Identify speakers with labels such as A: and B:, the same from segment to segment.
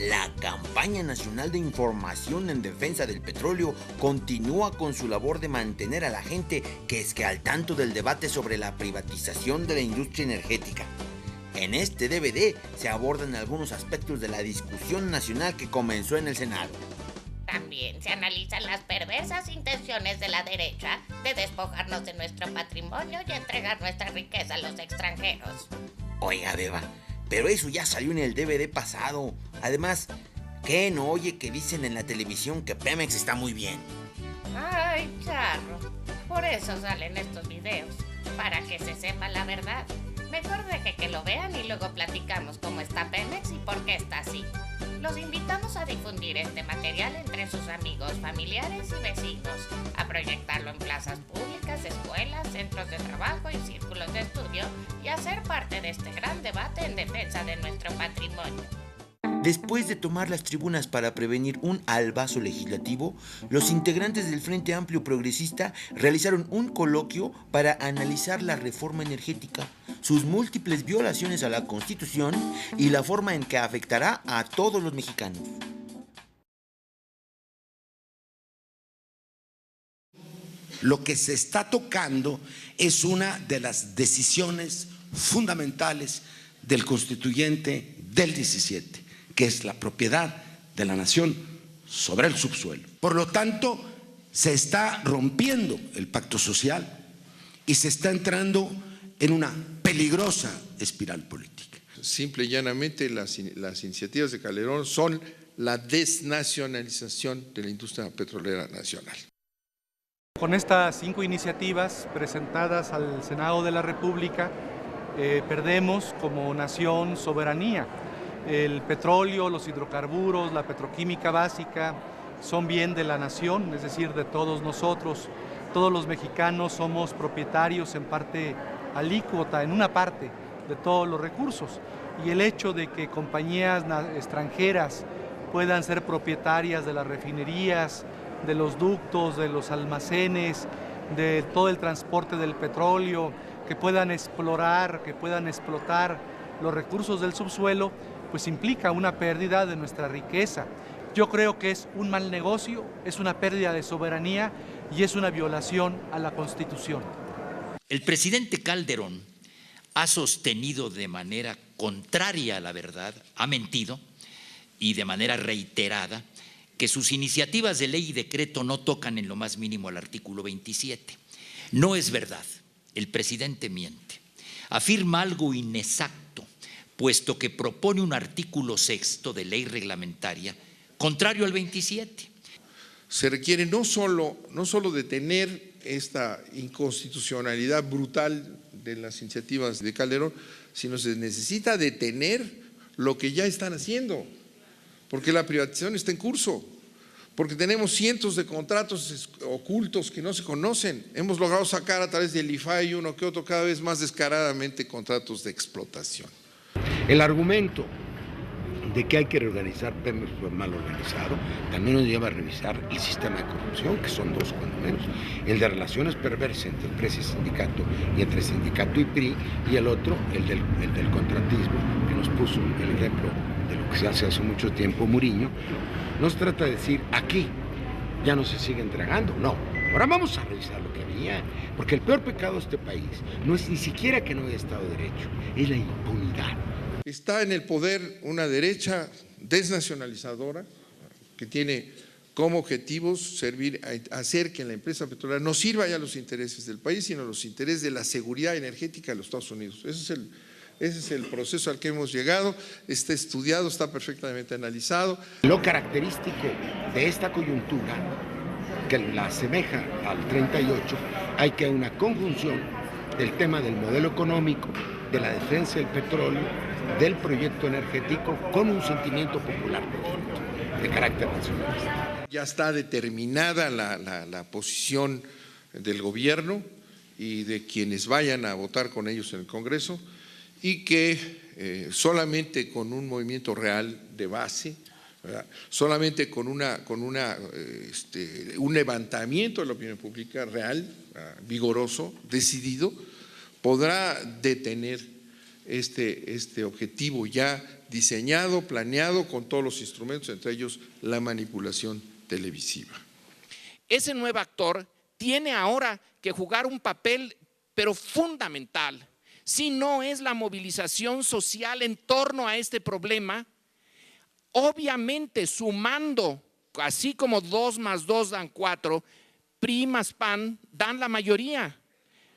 A: La campaña nacional de información en defensa del petróleo continúa con su labor de mantener a la gente que esté al tanto del debate sobre la privatización de la industria energética. En este DVD se abordan algunos aspectos de la discusión nacional que comenzó en el Senado.
B: También se analizan las perversas intenciones de la derecha de despojarnos de nuestro patrimonio y entregar nuestra riqueza a los extranjeros.
A: Oiga, Beba, pero eso ya salió en el DVD pasado. Además, ¿qué no oye que dicen en la televisión que Pemex está muy bien?
B: Ay, charro, por eso salen estos videos, para que se sepa la verdad. Mejor deje que lo vean y luego platicamos cómo está Pemex y por qué está así. Los invitamos a difundir este material entre sus amigos, familiares y vecinos, a proyectarlo en plazas públicas, escuelas, centros de trabajo y círculos de estudio y a ser parte de este gran debate en defensa de nuestro patrimonio.
A: Después de tomar las tribunas para prevenir un albazo legislativo, los integrantes del Frente Amplio Progresista realizaron un coloquio para analizar la reforma energética, sus múltiples violaciones a la Constitución y la forma en que afectará a todos los mexicanos.
C: Lo que se está tocando es una de las decisiones fundamentales del constituyente del 17, que es la propiedad de la nación sobre el subsuelo. Por lo tanto, se está rompiendo el pacto social y se está entrando en una peligrosa espiral política.
D: Simple y llanamente las iniciativas de Calderón son la desnacionalización de la industria petrolera nacional.
E: Con estas 5 iniciativas presentadas al Senado de la República, perdemos como nación soberanía. El petróleo, los hidrocarburos, la petroquímica básica son bien de la nación, es decir, de todos nosotros. Todos los mexicanos somos propietarios en parte alícuota, en una parte de todos los recursos. Y el hecho de que compañías extranjeras puedan ser propietarias de las refinerías, de los ductos, de los almacenes, de todo el transporte del petróleo, que puedan explorar, que puedan explotar los recursos del subsuelo, pues implica una pérdida de nuestra riqueza. Yo creo que es un mal negocio, es una pérdida de soberanía y es una violación a la Constitución.
F: El presidente Calderón ha sostenido de manera contraria a la verdad, ha mentido y de manera reiterada que sus iniciativas de ley y decreto no tocan en lo más mínimo al artículo 27. No es verdad, el presidente miente, afirma algo inexacto, puesto que propone un artículo 6º de ley reglamentaria contrario al 27.
D: Se requiere no solo detener esta inconstitucionalidad brutal de las iniciativas de Calderón, sino se necesita detener lo que ya están haciendo, porque la privatización está en curso, porque tenemos cientos de contratos ocultos que no se conocen. Hemos logrado sacar a través del IFAI uno que otro cada vez más descaradamente contratos de explotación.
C: El argumento de que hay que reorganizar Pemex fue mal organizado, también nos lleva a revisar el sistema de corrupción, que son 2 cuando menos, el de relaciones perversas entre empresa y sindicato, y entre sindicato y PRI, y el otro, el del contratismo, que nos puso el ejemplo de lo que se hace mucho tiempo Muriño. No se trata de decir, aquí ya no se sigue entregando, no. Ahora vamos a revisar lo que había, porque el peor pecado de este país no es ni siquiera que no haya Estado de Derecho, es la impunidad.
D: Está en el poder una derecha desnacionalizadora que tiene como objetivos hacer que la empresa petrolera no sirva ya a los intereses del país, sino a los intereses de la seguridad energética de los Estados Unidos. Ese es el proceso al que hemos llegado, está estudiado, está perfectamente analizado.
C: Lo característico de esta coyuntura, que la asemeja al 38, hay que una conjunción del tema del modelo económico, de la defensa del petróleo, del proyecto energético, con un sentimiento popular de carácter nacionalista.
D: Ya está determinada la posición del gobierno y de quienes vayan a votar con ellos en el Congreso, y que solamente con un movimiento real de base, ¿verdad?, solamente con un levantamiento de la opinión pública real, vigoroso, decidido, podrá detener este objetivo ya diseñado, planeado con todos los instrumentos, entre ellos la manipulación televisiva.
G: Ese nuevo actor tiene ahora que jugar un papel, pero fundamental. Si no es la movilización social en torno a este problema, obviamente sumando, así como 2 más 2 dan 4, PRI más PAN dan la mayoría.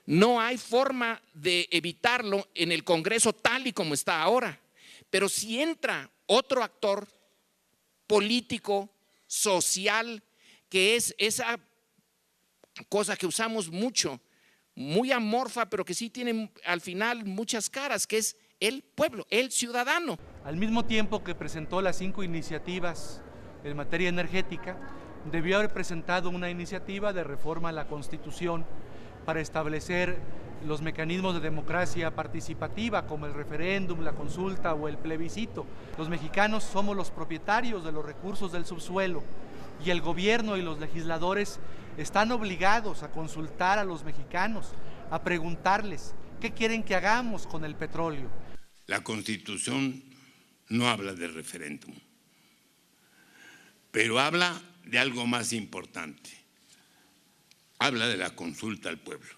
G: No hay forma de evitarlo en el Congreso tal y como está ahora. Pero si entra otro actor político, social, que es esa cosa que usamos mucho, muy amorfa, pero que sí tiene al final muchas caras, que es el pueblo, el ciudadano.
E: Al mismo tiempo que presentó las 5 iniciativas en materia energética, debió haber presentado una iniciativa de reforma a la Constitución para establecer los mecanismos de democracia participativa como el referéndum, la consulta o el plebiscito. Los mexicanos somos los propietarios de los recursos del subsuelo y el gobierno y los legisladores están obligados a consultar a los mexicanos, a preguntarles qué quieren que hagamos con el petróleo.
H: La Constitución no habla de referéndum, pero habla de algo más importante. Habla de la consulta al pueblo.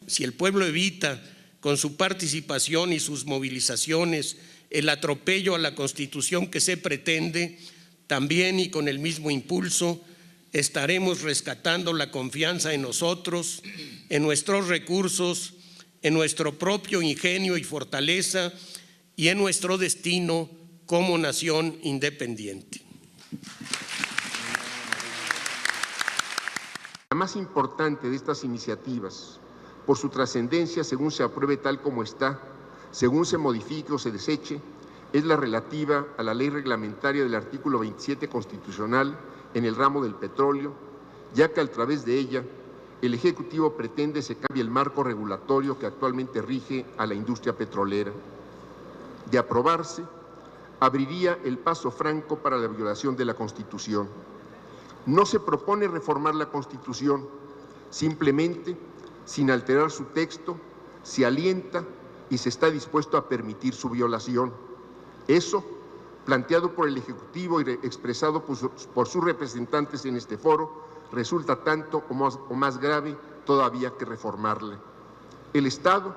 I: Si el pueblo evita con su participación y sus movilizaciones el atropello a la Constitución que se pretende, también y con el mismo impulso estaremos rescatando la confianza en nosotros, en nuestros recursos, en nuestro propio ingenio y fortaleza y en nuestro destino como nación independiente.
J: La más importante de estas iniciativas, por su trascendencia según se apruebe tal como está, según se modifique o se deseche, es la relativa a la ley reglamentaria del artículo 27 constitucional en el ramo del petróleo, ya que a través de ella el Ejecutivo pretende se cambie el marco regulatorio que actualmente rige a la industria petrolera. De aprobarse, abriría el paso franco para la violación de la Constitución. No se propone reformar la Constitución, simplemente, sin alterar su texto, se alienta y se está dispuesto a permitir su violación. Eso, planteado por el Ejecutivo y expresado por sus representantes en este foro, resulta tanto o más grave todavía que reformarla. El Estado,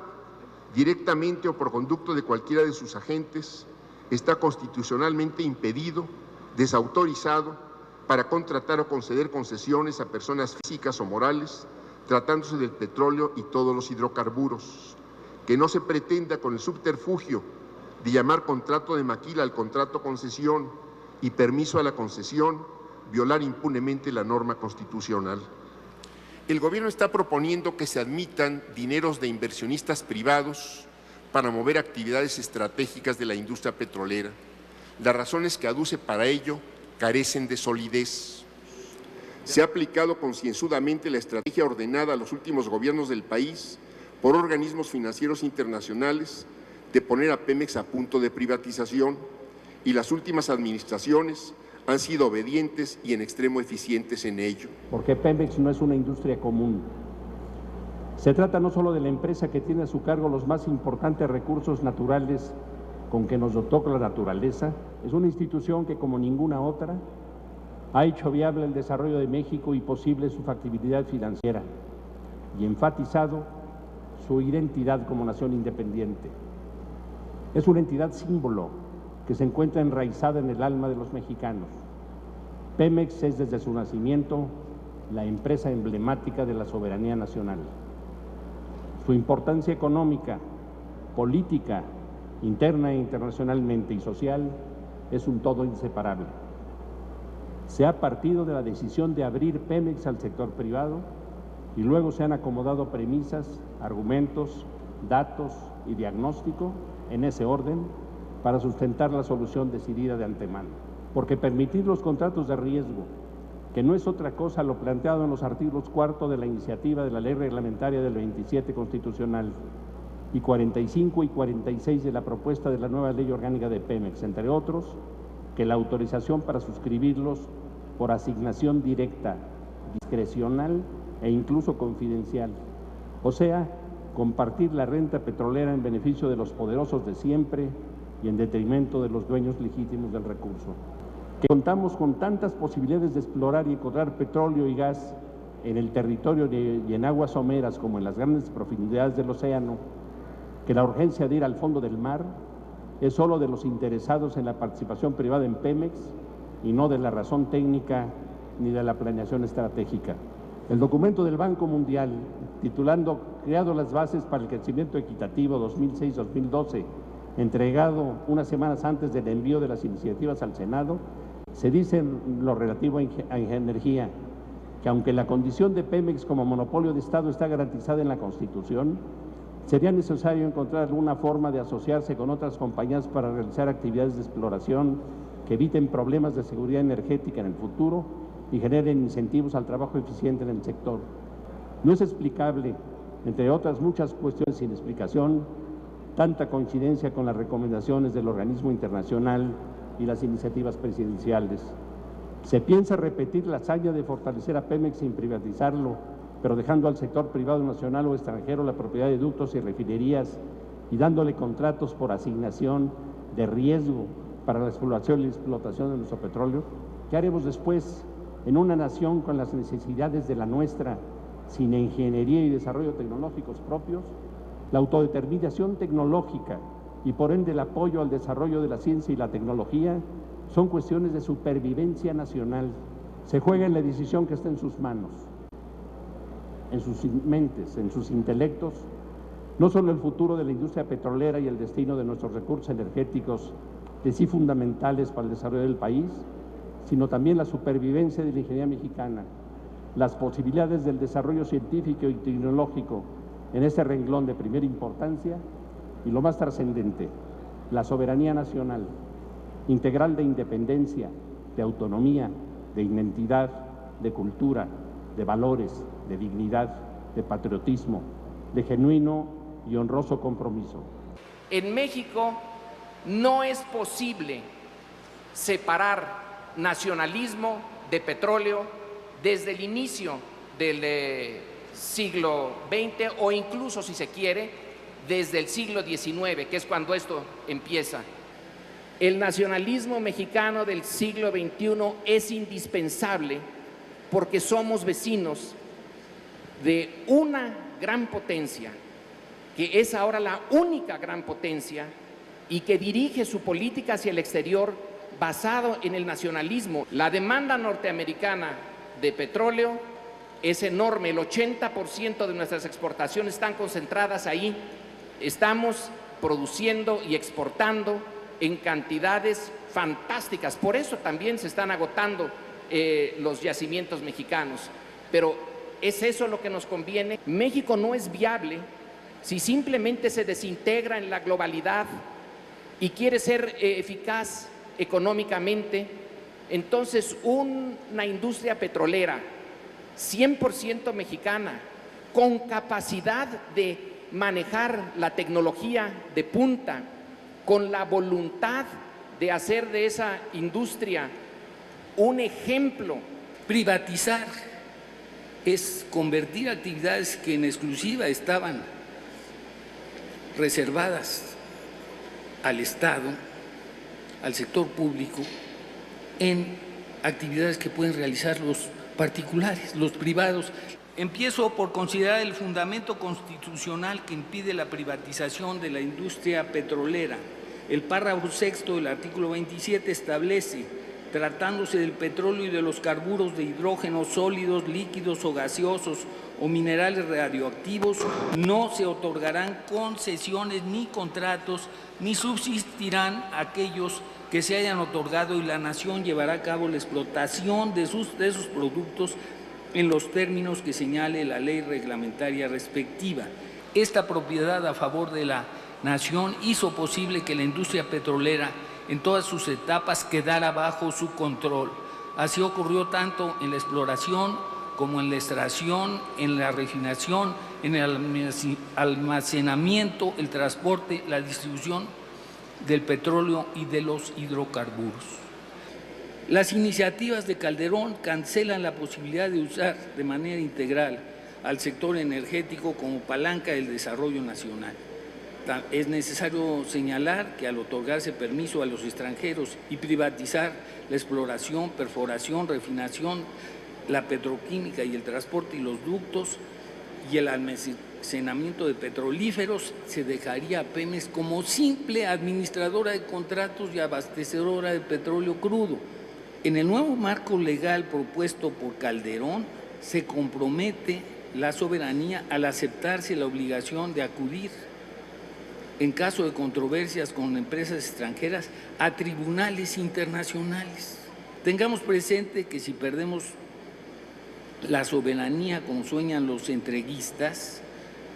J: directamente o por conducto de cualquiera de sus agentes, está constitucionalmente impedido, desautorizado, para contratar o conceder concesiones a personas físicas o morales, tratándose del petróleo y todos los hidrocarburos. Que no se pretenda con el subterfugio de llamar contrato de maquila al contrato concesión y permiso a la concesión, violar impunemente la norma constitucional. El gobierno está proponiendo que se admitan dineros de inversionistas privados para mover actividades estratégicas de la industria petrolera. Las razones que aduce para ello carecen de solidez. Se ha aplicado concienzudamente la estrategia ordenada a los últimos gobiernos del país por organismos financieros internacionales de poner a Pemex a punto de privatización, y las últimas administraciones han sido obedientes y en extremo eficientes en ello.
K: Porque Pemex no es una industria común. Se trata no solo de la empresa que tiene a su cargo los más importantes recursos naturales con que nos dotó la naturaleza, es una institución que, como ninguna otra, ha hecho viable el desarrollo de México y posible su factibilidad financiera, y enfatizado su identidad como nación independiente. Es una entidad símbolo que se encuentra enraizada en el alma de los mexicanos. Pemex es desde su nacimiento la empresa emblemática de la soberanía nacional. Su importancia económica, política, interna e internacionalmente y social es un todo inseparable. Se ha partido de la decisión de abrir Pemex al sector privado y luego se han acomodado premisas, argumentos, datos y diagnóstico en ese orden para sustentar la solución decidida de antemano. Porque permitir los contratos de riesgo, que no es otra cosa lo planteado en los artículos 4 de la iniciativa de la Ley Reglamentaria del 27 Constitucional y 45 y 46 de la propuesta de la nueva Ley Orgánica de Pemex, entre otros, que la autorización para suscribirlos por asignación directa, discrecional e incluso confidencial, o sea, compartir la renta petrolera en beneficio de los poderosos de siempre y en detrimento de los dueños legítimos del recurso. Que contamos con tantas posibilidades de explorar y encontrar petróleo y gas en el territorio y en aguas someras como en las grandes profundidades del océano, que la urgencia de ir al fondo del mar es solo de los interesados en la participación privada en Pemex y no de la razón técnica ni de la planeación estratégica. El documento del Banco Mundial, titulando Creado las bases para el crecimiento equitativo 2006-2012, entregado unas semanas antes del envío de las iniciativas al Senado, se dice en lo relativo a energía que aunque la condición de Pemex como monopolio de Estado está garantizada en la Constitución, sería necesario encontrar alguna forma de asociarse con otras compañías para realizar actividades de exploración que eviten problemas de seguridad energética en el futuro y generen incentivos al trabajo eficiente en el sector. No es explicable, entre otras muchas cuestiones sin explicación, tanta coincidencia con las recomendaciones del organismo internacional y las iniciativas presidenciales. Se piensa repetir la hazaña de fortalecer a Pemex sin privatizarlo, pero dejando al sector privado nacional o extranjero la propiedad de ductos y refinerías y dándole contratos por asignación de riesgo para la exploración y explotación de nuestro petróleo. ¿Qué haremos después en una nación con las necesidades de la nuestra, sin ingeniería y desarrollo tecnológicos propios? La autodeterminación tecnológica y por ende el apoyo al desarrollo de la ciencia y la tecnología son cuestiones de supervivencia nacional. Se juega en la decisión que está en sus manos, en sus mentes, en sus intelectos, no solo el futuro de la industria petrolera y el destino de nuestros recursos energéticos, de sí fundamentales para el desarrollo del país, sino también la supervivencia de la ingeniería mexicana, las posibilidades del desarrollo científico y tecnológico en este renglón de primera importancia y lo más trascendente, la soberanía nacional, integral de independencia, de autonomía, de identidad, de cultura, de valores, de dignidad, de patriotismo, de genuino y honroso compromiso.
G: En México no es posible separar nacionalismo de petróleo desde el inicio del siglo XX o incluso, si se quiere, desde el siglo XIX, que es cuando esto empieza. El nacionalismo mexicano del siglo XXI es indispensable porque somos vecinos de una gran potencia, que es ahora la única gran potencia y que dirige su política hacia el exterior basado en el nacionalismo. La demanda norteamericana de petróleo es enorme, el 80% de nuestras exportaciones están concentradas ahí. Estamos produciendo y exportando en cantidades fantásticas, por eso también se están agotando los yacimientos mexicanos, pero ¿es eso lo que nos conviene? México no es viable si simplemente se desintegra en la globalidad y quiere ser eficaz económicamente. Entonces una industria petrolera 100% mexicana, con capacidad de manejar la tecnología de punta, con la voluntad de hacer de esa industria un ejemplo.
L: Privatizar es convertir actividades que en exclusiva estaban reservadas al Estado, al sector público, en actividades que pueden realizar los particulares, los privados. Empiezo por considerar el fundamento constitucional que impide la privatización de la industria petrolera. El párrafo 6 del artículo 27 establece: tratándose del petróleo y de los carburos de hidrógeno sólidos, líquidos o gaseosos o minerales radioactivos, no se otorgarán concesiones ni contratos, ni subsistirán aquellos que se hayan otorgado, y la nación llevará a cabo la explotación de sus productos en los términos que señale la ley reglamentaria respectiva. Esta propiedad a favor de la nación hizo posible que la industria petrolera en todas sus etapas quedara bajo su control. Así ocurrió tanto en la exploración como en la extracción, en la refinación, en el almacenamiento, el transporte, la distribución del petróleo y de los hidrocarburos. Las iniciativas de Calderón cancelan la posibilidad de usar de manera integral al sector energético como palanca del desarrollo nacional. Es necesario señalar que al otorgarse permiso a los extranjeros y privatizar la exploración, perforación, refinación, la petroquímica y el transporte y los ductos y el almacenamiento de petrolíferos, se dejaría a Pemex como simple administradora de contratos y abastecedora de petróleo crudo. En el nuevo marco legal propuesto por Calderón, se compromete la soberanía al aceptarse la obligación de acudir, en caso de controversias con empresas extranjeras, a tribunales internacionales. Tengamos presente que si perdemos la soberanía como sueñan los entreguistas,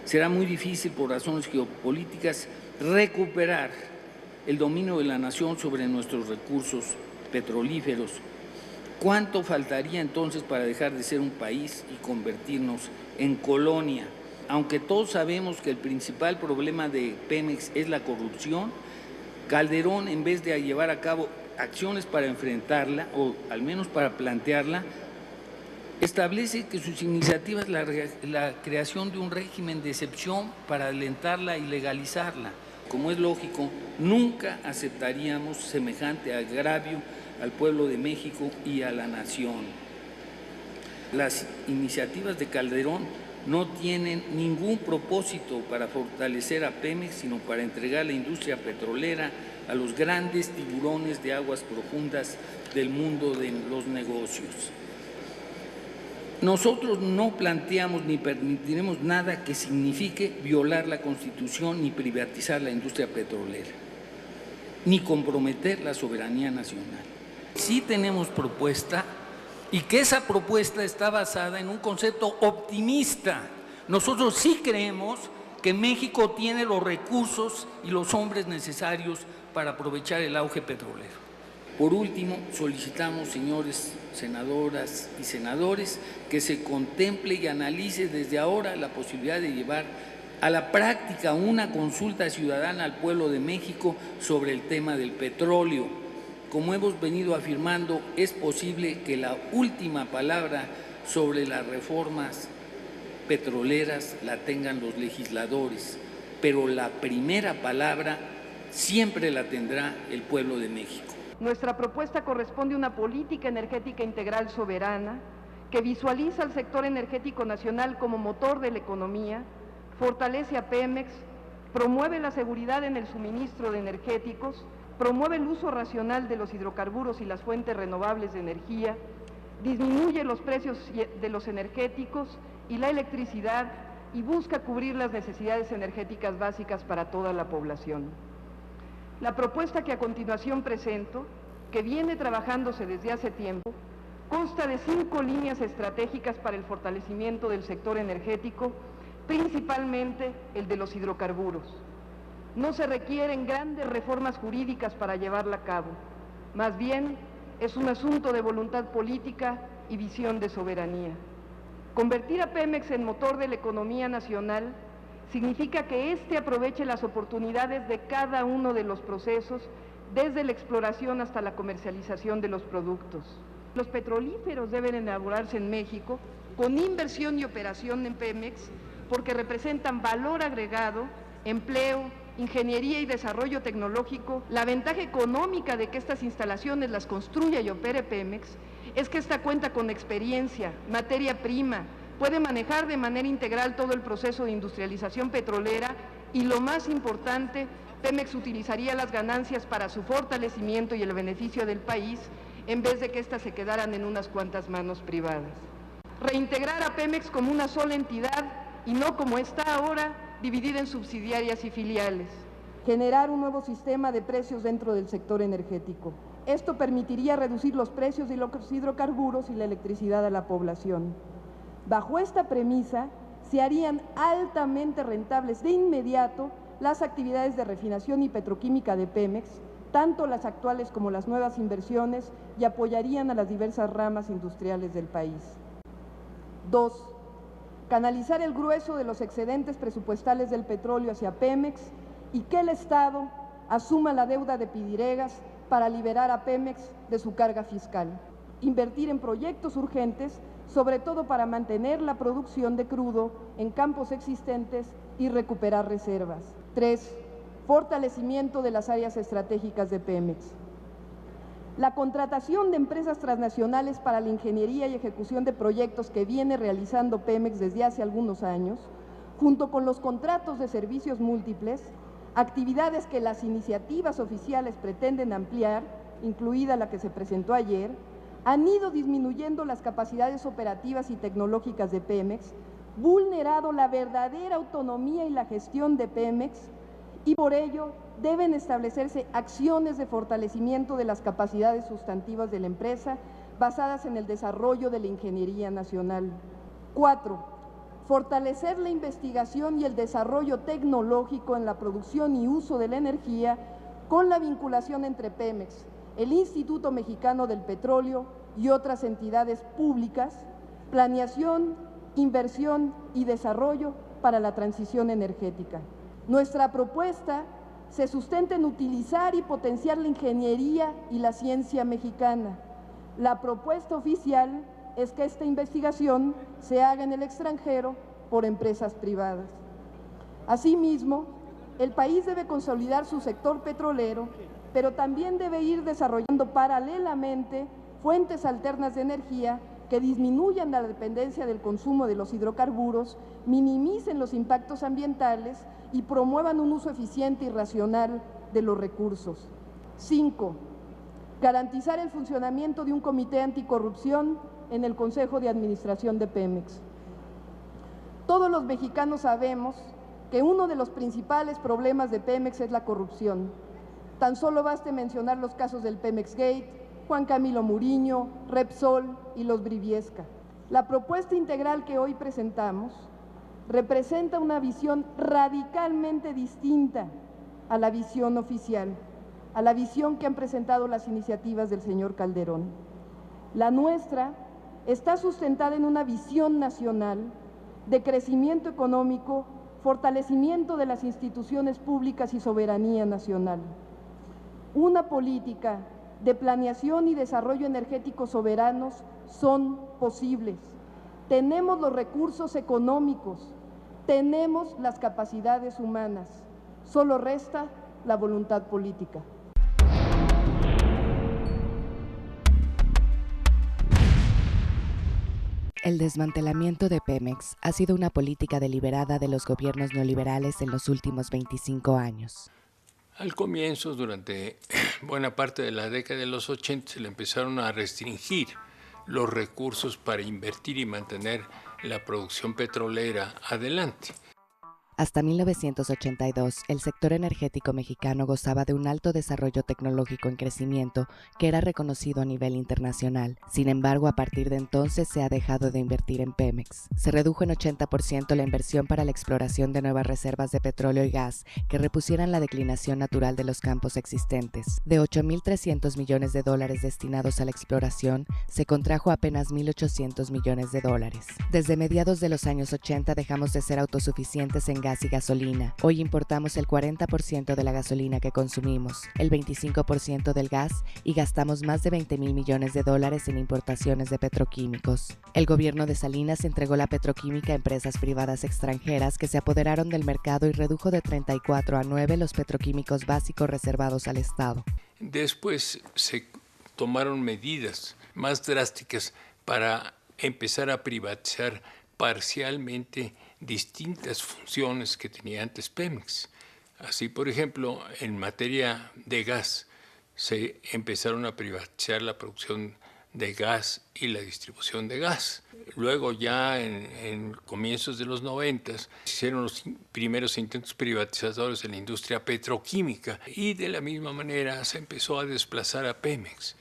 L: será muy difícil por razones geopolíticas recuperar el dominio de la nación sobre nuestros recursos petrolíferos. ¿Cuánto faltaría entonces para dejar de ser un país y convertirnos en colonia? Aunque todos sabemos que el principal problema de Pemex es la corrupción, Calderón, en vez de llevar a cabo acciones para enfrentarla, o al menos para plantearla, establece que sus iniciativas la creación de un régimen de excepción para alentarla y legalizarla. Como es lógico, nunca aceptaríamos semejante agravio al pueblo de México y a la nación. Las iniciativas de Calderón no tienen ningún propósito para fortalecer a Pemex, sino para entregar la industria petrolera a los grandes tiburones de aguas profundas del mundo de los negocios. Nosotros no planteamos ni permitiremos nada que signifique violar la Constitución ni privatizar la industria petrolera, ni comprometer la soberanía nacional. Sí tenemos propuesta, y que esa propuesta está basada en un concepto optimista. Nosotros sí creemos que México tiene los recursos y los hombres necesarios para aprovechar el auge petrolero. Por último, solicitamos, señores senadoras y senadores, que se contemple y analice desde ahora la posibilidad de llevar a la práctica una consulta ciudadana al pueblo de México sobre el tema del petróleo. Como hemos venido afirmando, es posible que la última palabra sobre las reformas petroleras la tengan los legisladores, pero la primera palabra siempre la tendrá el pueblo de México.
M: Nuestra propuesta corresponde a una política energética integral soberana que visualiza al sector energético nacional como motor de la economía, fortalece a Pemex, promueve la seguridad en el suministro de energéticos, promueve el uso racional de los hidrocarburos y las fuentes renovables de energía, disminuye los precios de los energéticos y la electricidad y busca cubrir las necesidades energéticas básicas para toda la población. La propuesta que a continuación presento, que viene trabajándose desde hace tiempo, consta de 5 líneas estratégicas para el fortalecimiento del sector energético, principalmente el de los hidrocarburos. No se requieren grandes reformas jurídicas para llevarla a cabo, más bien es un asunto de voluntad política y visión de soberanía. Convertir a Pemex en motor de la economía nacional significa que éste aproveche las oportunidades de cada uno de los procesos, desde la exploración hasta la comercialización de los productos. Los petrolíferos deben elaborarse en México con inversión y operación en Pemex, porque representan valor agregado, empleo, ingeniería y desarrollo tecnológico. La ventaja económica de que estas instalaciones las construya y opere Pemex es que esta cuenta con experiencia, materia prima, puede manejar de manera integral todo el proceso de industrialización petrolera y, lo más importante, Pemex utilizaría las ganancias para su fortalecimiento y el beneficio del país, en vez de que éstas se quedaran en unas cuantas manos privadas. Reintegrar a Pemex como una sola entidad y no como está ahora, dividida en subsidiarias y filiales. Generar un nuevo sistema de precios dentro del sector energético. Esto permitiría reducir los precios de los hidrocarburos y la electricidad a la población. Bajo esta premisa, se harían altamente rentables de inmediato las actividades de refinación y petroquímica de Pemex, tanto las actuales como las nuevas inversiones, y apoyarían a las diversas ramas industriales del país. 2. Canalizar el grueso de los excedentes presupuestales del petróleo hacia Pemex y que el Estado asuma la deuda de Pidiregas para liberar a Pemex de su carga fiscal. invertir en proyectos urgentes, sobre todo para mantener la producción de crudo en campos existentes y recuperar reservas. 3. Fortalecimiento de las áreas estratégicas de Pemex. La contratación de empresas transnacionales para la ingeniería y ejecución de proyectos que viene realizando Pemex desde hace algunos años, junto con los contratos de servicios múltiples, actividades que las iniciativas oficiales pretenden ampliar, incluida la que se presentó ayer, han ido disminuyendo las capacidades operativas y tecnológicas de Pemex, vulnerado la verdadera autonomía y la gestión de Pemex, y por ello deben establecerse acciones de fortalecimiento de las capacidades sustantivas de la empresa basadas en el desarrollo de la ingeniería nacional. 4. Fortalecer la investigación y el desarrollo tecnológico en la producción y uso de la energía con la vinculación entre Pemex, el Instituto Mexicano del Petróleo y otras entidades públicas, planeación, inversión y desarrollo para la transición energética. Nuestra propuesta se sustenta en utilizar y potenciar la ingeniería y la ciencia mexicana. La propuesta oficial es que esta investigación se haga en el extranjero por empresas privadas. Asimismo, el país debe consolidar su sector petrolero, pero también debe ir desarrollando paralelamente fuentes alternas de energía que disminuyan la dependencia del consumo de los hidrocarburos, minimicen los impactos ambientales y promuevan un uso eficiente y racional de los recursos. 5. Garantizar el funcionamiento de un comité anticorrupción en el Consejo de Administración de Pemex. Todos los mexicanos sabemos que uno de los principales problemas de Pemex es la corrupción. Tan solo baste mencionar los casos del Pemex Gate, Juan Camilo Muriño, Repsol y los Briviesca. La propuesta integral que hoy presentamos representa una visión radicalmente distinta a la visión oficial, a la visión que han presentado las iniciativas del señor Calderón. La nuestra está sustentada en una visión nacional de crecimiento económico, fortalecimiento de las instituciones públicas y soberanía nacional. Una política de planeación y desarrollo energético soberanos son posibles. Tenemos los recursos económicos, tenemos las capacidades humanas, solo resta la voluntad política.
N: El desmantelamiento de Pemex ha sido una política deliberada de los gobiernos neoliberales en los últimos 25 años.
O: Al comienzo, durante buena parte de la década de los 80, se le empezaron a restringir los recursos para invertir y mantener la producción petrolera adelante.
N: Hasta 1982, el sector energético mexicano gozaba de un alto desarrollo tecnológico en crecimiento que era reconocido a nivel internacional. Sin embargo, a partir de entonces se ha dejado de invertir en Pemex. Se redujo en 80% la inversión para la exploración de nuevas reservas de petróleo y gas que repusieran la declinación natural de los campos existentes. De 8.300 millones de dólares destinados a la exploración, se contrajo apenas 1.800 millones de dólares. Desde mediados de los años 80 dejamos de ser autosuficientes en gas y gasolina. Hoy importamos el 40% de la gasolina que consumimos, el 25% del gas y gastamos más de 20.000 millones de dólares en importaciones de petroquímicos. El gobierno de Salinas entregó la petroquímica a empresas privadas extranjeras que se apoderaron del mercado y redujo de 34 a 9 los petroquímicos básicos reservados al Estado.
O: Después se tomaron medidas más drásticas para empezar a privatizar parcialmente distintas funciones que tenía antes Pemex. Así, por ejemplo, en materia de gas, se empezaron a privatizar la producción de gas y la distribución de gas. Luego, ya en comienzos de los 90, se hicieron los primeros intentos privatizadores en la industria petroquímica y de la misma manera se empezó a desplazar a Pemex,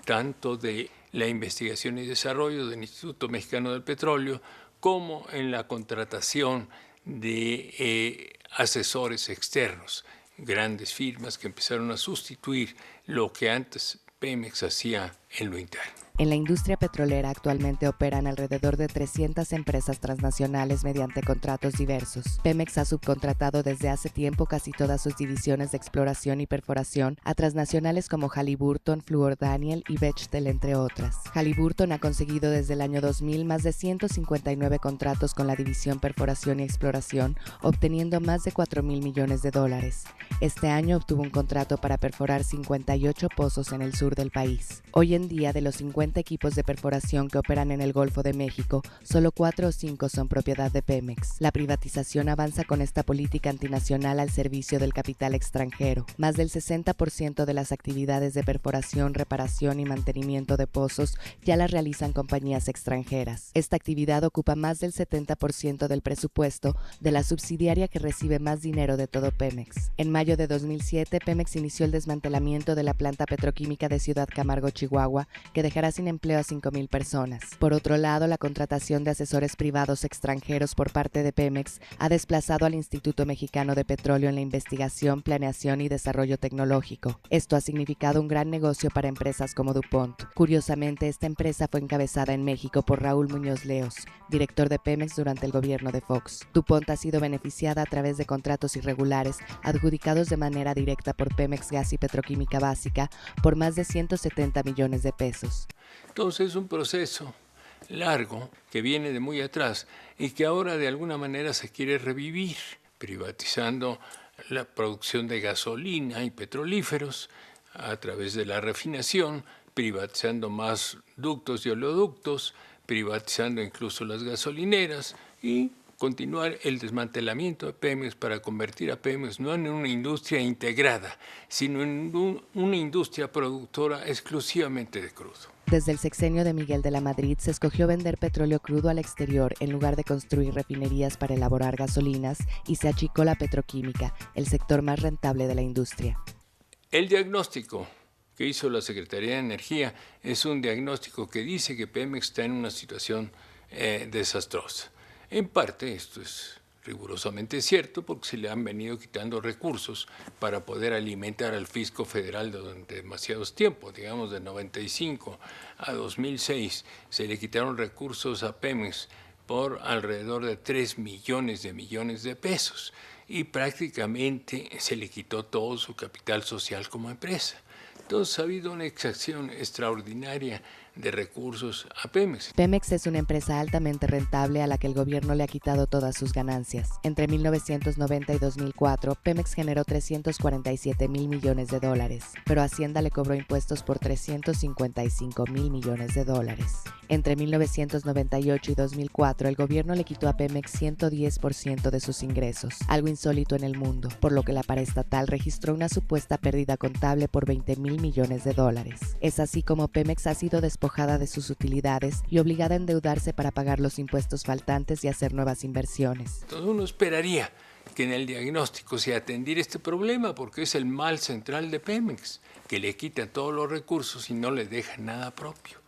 O: tanto de la investigación y desarrollo del Instituto Mexicano del Petróleo, como en la contratación de asesores externos, grandes firmas que empezaron a sustituir lo que antes Pemex hacía en lo interno.
N: En la industria petrolera actualmente operan alrededor de 300 empresas transnacionales mediante contratos diversos. Pemex ha subcontratado desde hace tiempo casi todas sus divisiones de exploración y perforación a transnacionales como Halliburton, Fluor Daniel y Bechtel, entre otras. Halliburton ha conseguido desde el año 2000 más de 159 contratos con la división perforación y exploración, obteniendo más de $4,000 millones. Este año obtuvo un contrato para perforar 58 pozos en el sur del país. Hoy en día, de los 50 equipos de perforación que operan en el Golfo de México, solo 4 o 5 son propiedad de Pemex. La privatización avanza con esta política antinacional al servicio del capital extranjero. Más del 60% de las actividades de perforación, reparación y mantenimiento de pozos ya las realizan compañías extranjeras. Esta actividad ocupa más del 70% del presupuesto de la subsidiaria que recibe más dinero de todo Pemex. En mayo de 2007, Pemex inició el desmantelamiento de la planta petroquímica de Ciudad Camargo, Chihuahua, que dejará sin empleo a 5,000 personas. Por otro lado, la contratación de asesores privados extranjeros por parte de Pemex ha desplazado al Instituto Mexicano de Petróleo en la investigación, planeación y desarrollo tecnológico. Esto ha significado un gran negocio para empresas como DuPont. Curiosamente, esta empresa fue encabezada en México por Raúl Muñoz Leos, director de Pemex durante el gobierno de Fox. DuPont ha sido beneficiada a través de contratos irregulares adjudicados de manera directa por Pemex Gas y Petroquímica Básica por más de 170 millones de pesos.
O: Entonces es un proceso largo que viene de muy atrás y que ahora de alguna manera se quiere revivir, privatizando la producción de gasolina y petrolíferos a través de la refinación, privatizando más ductos y oleoductos, privatizando incluso las gasolineras y continuar el desmantelamiento de Pemex para convertir a Pemex no en una industria integrada, sino en una industria productora exclusivamente de crudo.
N: Desde el sexenio de Miguel de la Madrid se escogió vender petróleo crudo al exterior en lugar de construir refinerías para elaborar gasolinas y se achicó la petroquímica, el sector más rentable de la industria.
O: El diagnóstico que hizo la Secretaría de Energía es un diagnóstico que dice que Pemex está en una situación desastrosa. En parte esto es rigurosamente cierto porque se le han venido quitando recursos para poder alimentar al fisco federal durante demasiados tiempos, digamos de 95 a 2006, se le quitaron recursos a Pemex por alrededor de 3 millones de pesos y prácticamente se le quitó todo su capital social como empresa. Entonces ha habido una exacción extraordinaria de recursos a Pemex.
N: Pemex es una empresa altamente rentable a la que el gobierno le ha quitado todas sus ganancias. Entre 1990 y 2004, Pemex generó $347,000 millones, pero Hacienda le cobró impuestos por $355,000 millones. Entre 1998 y 2004, el gobierno le quitó a Pemex 110% de sus ingresos, algo insólito en el mundo, por lo que la paraestatal registró una supuesta pérdida contable por $20,000 millones. Es así como Pemex ha sido despojada de sus utilidades y obligada a endeudarse para pagar los impuestos faltantes y hacer nuevas inversiones.
O: Entonces uno esperaría que en el diagnóstico se atendiera este problema porque es el mal central de Pemex, que le quitan todos los recursos y no le dejan nada propio.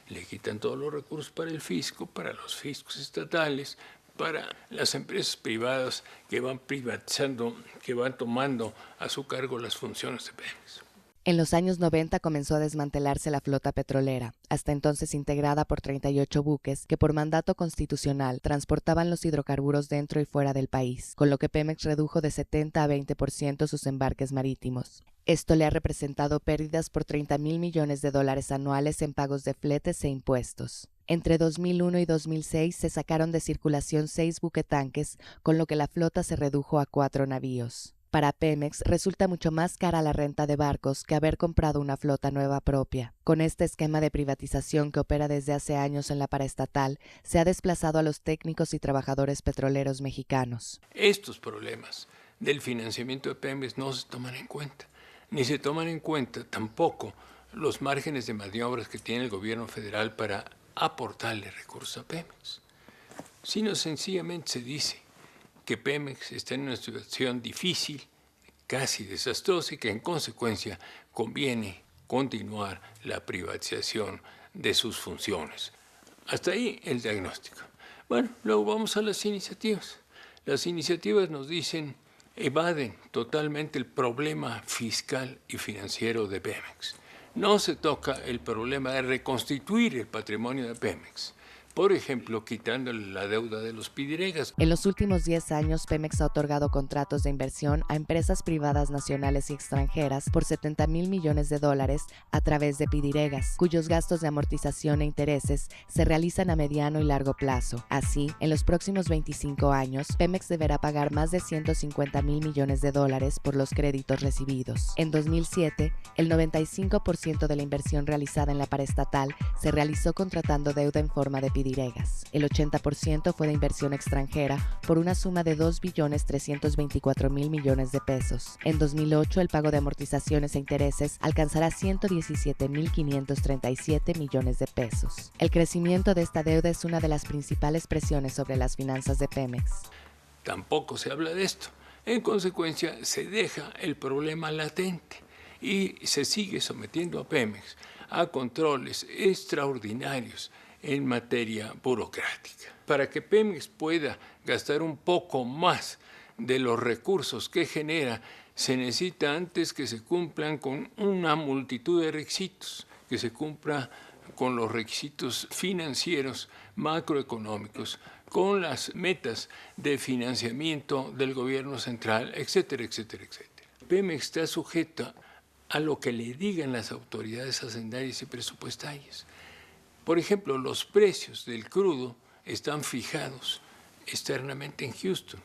O: Le quitan todos los recursos para el fisco, para los fiscos estatales, para las empresas privadas que van privatizando, que van tomando a su cargo las funciones de Pemex.
N: En los años 90 comenzó a desmantelarse la flota petrolera, hasta entonces integrada por 38 buques que por mandato constitucional transportaban los hidrocarburos dentro y fuera del país, con lo que Pemex redujo de 70 a 20% sus embarques marítimos. Esto le ha representado pérdidas por $30,000 millones anuales en pagos de fletes e impuestos. Entre 2001 y 2006 se sacaron de circulación 6 buquetanques, con lo que la flota se redujo a 4 navíos. Para Pemex resulta mucho más cara la renta de barcos que haber comprado una flota nueva propia. Con este esquema de privatización que opera desde hace años en la paraestatal, se ha desplazado a los técnicos y trabajadores petroleros mexicanos.
O: Estos problemas del financiamiento de Pemex no se toman en cuenta, ni se toman en cuenta tampoco los márgenes de maniobras que tiene el gobierno federal para aportarle recursos a Pemex, sino sencillamente se dice que Pemex está en una situación difícil, casi desastrosa y que en consecuencia conviene continuar la privatización de sus funciones. Hasta ahí el diagnóstico. Bueno, luego vamos a las iniciativas. Las iniciativas nos dicen, evaden totalmente el problema fiscal y financiero de Pemex. no se toca el problema de reconstituir el patrimonio de Pemex. Por ejemplo, quitándole la deuda de los pidiregas.
N: En los últimos 10 años, Pemex ha otorgado contratos de inversión a empresas privadas nacionales y extranjeras por $70,000 millones a través de pidiregas, cuyos gastos de amortización e intereses se realizan a mediano y largo plazo. Así, en los próximos 25 años, Pemex deberá pagar más de $150,000 millones por los créditos recibidos. En 2007, el 95% de la inversión realizada en la paraestatal se realizó contratando deuda en forma de pidiregas. El 80% fue de inversión extranjera por una suma de $2,324,000 millones. En 2008, el pago de amortizaciones e intereses alcanzará $117,537 millones. El crecimiento de esta deuda es una de las principales presiones sobre las finanzas de Pemex.
O: Tampoco se habla de esto. En consecuencia, se deja el problema latente y se sigue sometiendo a Pemex a controles extraordinarios en materia burocrática. Para que Pemex pueda gastar un poco más de los recursos que genera, se necesita antes que se cumplan con una multitud de requisitos, que se cumpla con los requisitos financieros, macroeconómicos, con las metas de financiamiento del gobierno central, etcétera, etcétera, etcétera. Pemex está sujeta a lo que le digan las autoridades hacendarias y presupuestarias. Por ejemplo, los precios del crudo están fijados externamente en Houston,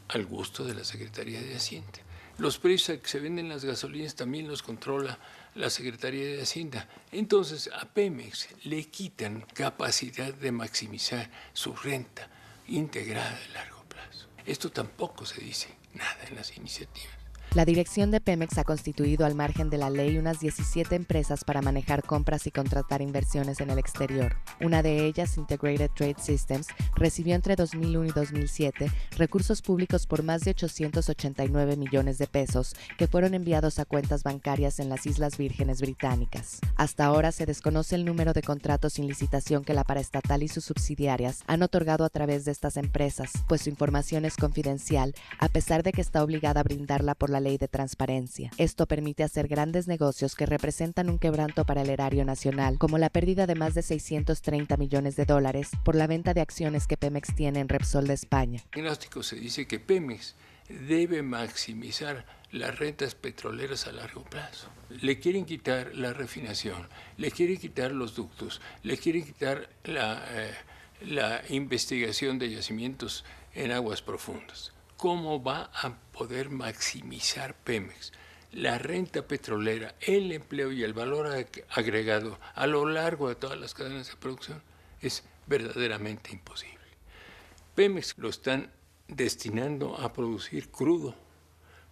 O: al gusto de la Secretaría de Hacienda. Los precios a que se venden las gasolinas también los controla la Secretaría de Hacienda. Entonces, a Pemex le quitan capacidad de maximizar su renta integrada de largo plazo. Esto tampoco se dice nada en las iniciativas.
N: La dirección de Pemex ha constituido al margen de la ley unas 17 empresas para manejar compras y contratar inversiones en el exterior. Una de ellas, Integrated Trade Systems, recibió entre 2001 y 2007 recursos públicos por más de $889 millones que fueron enviados a cuentas bancarias en las Islas Vírgenes Británicas. Hasta ahora se desconoce el número de contratos sin licitación que la paraestatal y sus subsidiarias han otorgado a través de estas empresas, pues su información es confidencial, a pesar de que está obligada a brindarla por la ley de transparencia. Esto permite hacer grandes negocios que representan un quebranto para el erario nacional, como la pérdida de más de $630 millones por la venta de acciones que Pemex tiene en Repsol de España.
O: En el diagnóstico se dice que Pemex debe maximizar las rentas petroleras a largo plazo. Le quieren quitar la refinación, le quieren quitar los ductos, le quieren quitar la investigación de yacimientos en aguas profundas. ¿Cómo va a poder maximizar Pemex la renta petrolera, el empleo y el valor agregado a lo largo de todas las cadenas de producción? Es verdaderamente imposible. Pemex lo están destinando a producir crudo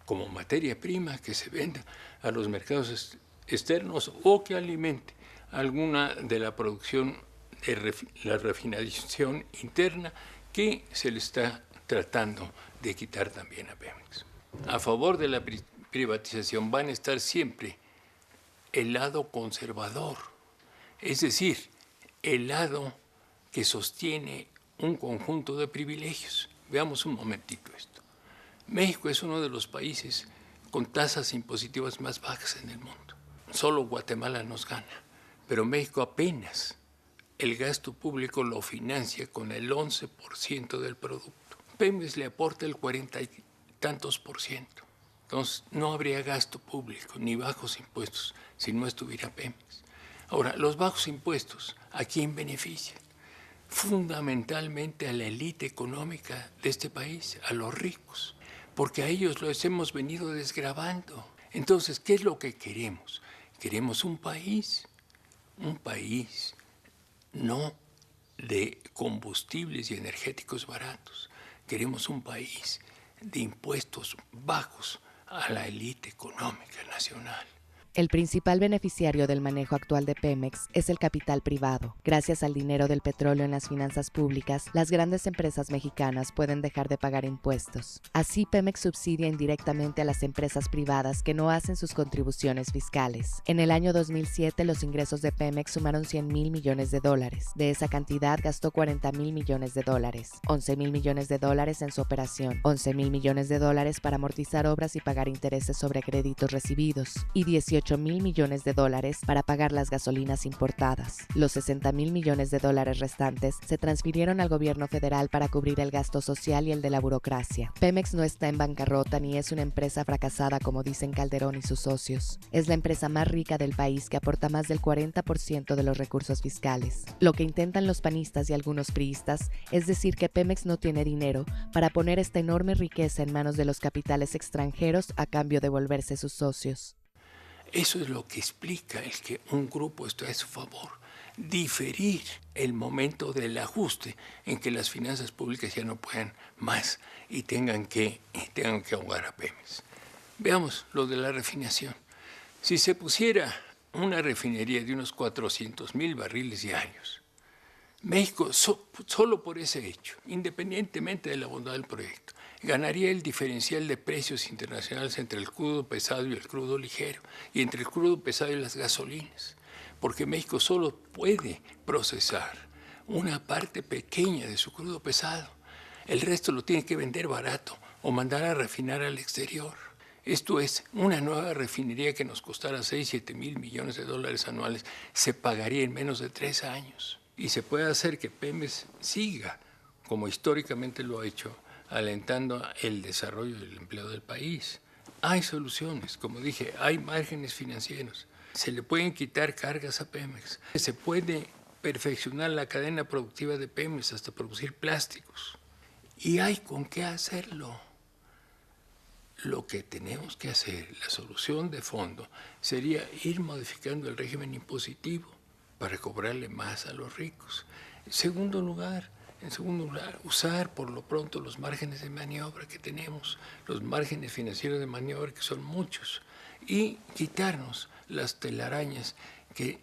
O: como materia prima que se venda a los mercados externos o que alimente alguna de la producción de la refinación interna que se le está tratando de quitar también a Pemex. A favor de la privatización van a estar siempre el lado conservador, es decir, el lado que sostiene un conjunto de privilegios. Veamos un momentito esto. México es uno de los países con tasas impositivas más bajas en el mundo. Solo Guatemala nos gana, pero México apenas el gasto público lo financia con el 11% del producto. Pemex le aporta el 40 y tantos %. Entonces, no habría gasto público ni bajos impuestos si no estuviera Pemex. Ahora, los bajos impuestos, ¿a quién benefician? Fundamentalmente a la élite económica de este país, a los ricos, porque a ellos los hemos venido desgravando. Entonces, ¿qué es lo que queremos? Queremos un país no de combustibles y energéticos baratos. Queremos un país de impuestos bajos a la élite económica nacional.
N: El principal beneficiario del manejo actual de Pemex es el capital privado. Gracias al dinero del petróleo en las finanzas públicas, las grandes empresas mexicanas pueden dejar de pagar impuestos. Así, Pemex subsidia indirectamente a las empresas privadas que no hacen sus contribuciones fiscales. En el año 2007, los ingresos de Pemex sumaron $100,000 millones. De esa cantidad, gastó $40,000 millones, $11,000 millones en su operación, $11,000 millones para amortizar obras y pagar intereses sobre créditos recibidos, y $18 $18,000 millones para pagar las gasolinas importadas. Los $60,000 millones restantes se transfirieron al gobierno federal para cubrir el gasto social y el de la burocracia. Pemex no está en bancarrota ni es una empresa fracasada como dicen Calderón y sus socios. Es la empresa más rica del país que aporta más del 40% de los recursos fiscales. Lo que intentan los panistas y algunos priistas es decir que Pemex no tiene dinero para poner esta enorme riqueza en manos de los capitales extranjeros a cambio de volverse sus socios.
O: Eso es lo que explica el que un grupo esté a su favor. Diferir el momento del ajuste en que las finanzas públicas ya no puedan más y tengan que ahogar a Pemex. Veamos lo de la refinación. Si se pusiera una refinería de unos 400,000 barriles diarios, México, solo por ese hecho, independientemente de la bondad del proyecto, ganaría el diferencial de precios internacionales entre el crudo pesado y el crudo ligero, y entre el crudo pesado y las gasolinas, porque México solo puede procesar una parte pequeña de su crudo pesado. El resto lo tiene que vender barato o mandar a refinar al exterior. Esto es, una nueva refinería que nos costara 6-7 mil millones de dólares anuales se pagaría en menos de 3 años. Y se puede hacer que Pemex siga, como históricamente lo ha hecho, alentando el desarrollo del empleo del país. Hay soluciones, como dije, hay márgenes financieros. Se le pueden quitar cargas a Pemex. Se puede perfeccionar la cadena productiva de Pemex hasta producir plásticos. Y hay con qué hacerlo. Lo que tenemos que hacer, la solución de fondo, sería ir modificando el régimen impositivo para cobrarle más a los ricos. En segundo lugar, usar por lo pronto los márgenes de maniobra que tenemos, los márgenes financieros de maniobra que son muchos, y quitarnos las telarañas que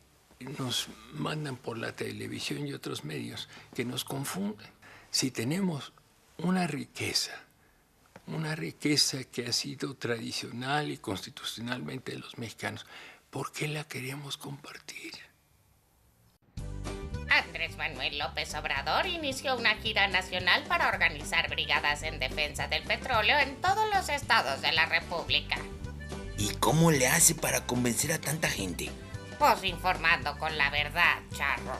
O: nos mandan por la televisión y otros medios que nos confunden. Si tenemos una riqueza que ha sido tradicional y constitucionalmente de los mexicanos, ¿por qué la queremos compartir?
B: Andrés Manuel López Obrador inició una gira nacional para organizar brigadas en defensa del petróleo en todos los estados de la República.
A: ¿Y cómo le hace para convencer a tanta gente?
B: Pues informando con la verdad, charro.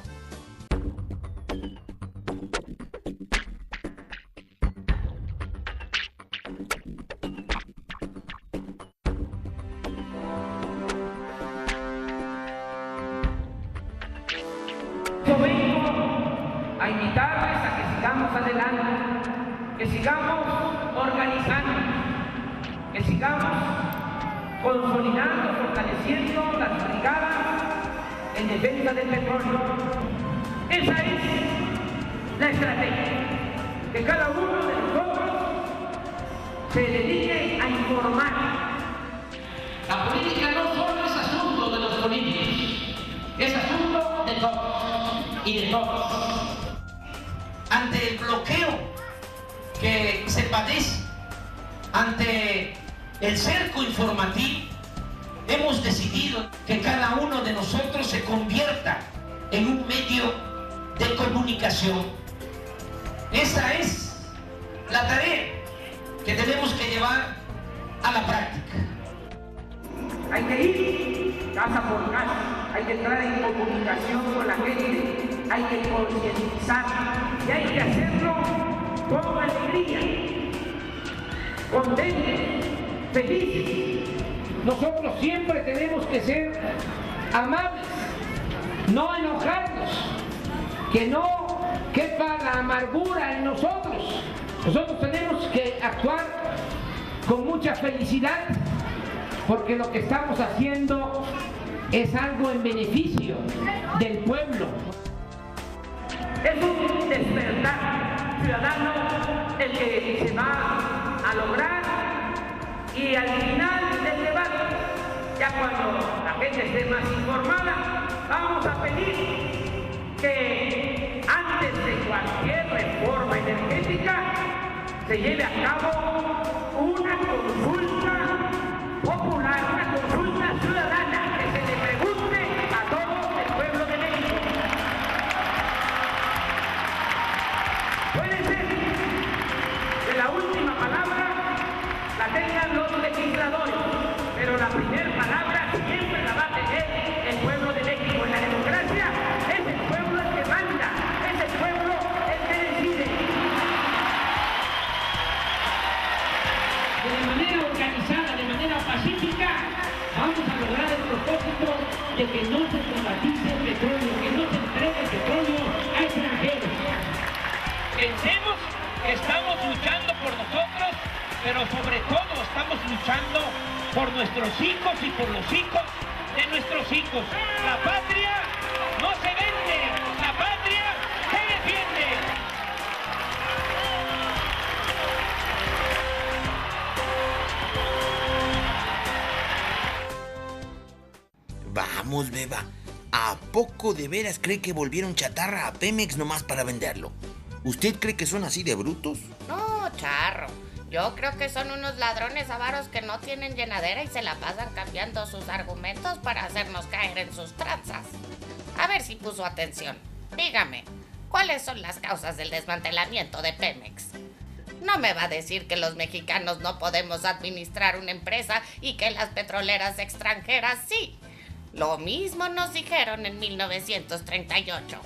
P: Yo vengo a invitarles a que sigamos adelante, que sigamos organizando, que sigamos consolidando, fortaleciendo las brigadas en defensa del petróleo. Esa es la estrategia, que cada uno de nosotros se dedique a informar. La política no solo es asunto de los políticos, es asunto de todos y de todos. Ante el bloqueo que se padece, ante el cerco informativo, hemos decidido que cada uno de nosotros se convierta en un medio de comunicación. Esa es la tarea que tenemos que llevar a la práctica. Hay que ir casa por casa, hay que entrar en comunicación con la gente, hay que concientizar y hay que hacerlo con alegría, contentos, felices. Nosotros siempre tenemos que ser amables, no enojarnos, que no quepa la amargura en nosotros. Nosotros tenemos que actuar con mucha felicidad, porque lo que estamos haciendo es algo en beneficio del pueblo. Es un despertar ciudadano el que se va a lograr, y al final del debate, ya cuando la gente esté más informada, vamos a pedir que antes de cualquier reforma energética se lleve a cabo una consulta popular, una consulta ciudadana, que se le pregunte a todo el pueblo de México. Puede ser que la última palabra la tengan los legisladores, pero la primera palabra siempre nuestros hijos y por los hijos de nuestros hijos. La patria no se vende, la patria se defiende.
A: Vamos, Beba, ¿a poco de veras cree que volvieron chatarra a Pemex nomás para venderlo? ¿Usted cree que son así de brutos?
B: No, Charro. Yo creo que son unos ladrones avaros que no tienen llenadera y se la pasan cambiando sus argumentos para hacernos caer en sus tranzas. A ver si puso atención. Dígame, ¿cuáles son las causas del desmantelamiento de Pemex? No me va a decir que los mexicanos no podemos administrar una empresa y que las petroleras extranjeras sí. Lo mismo nos dijeron en 1938.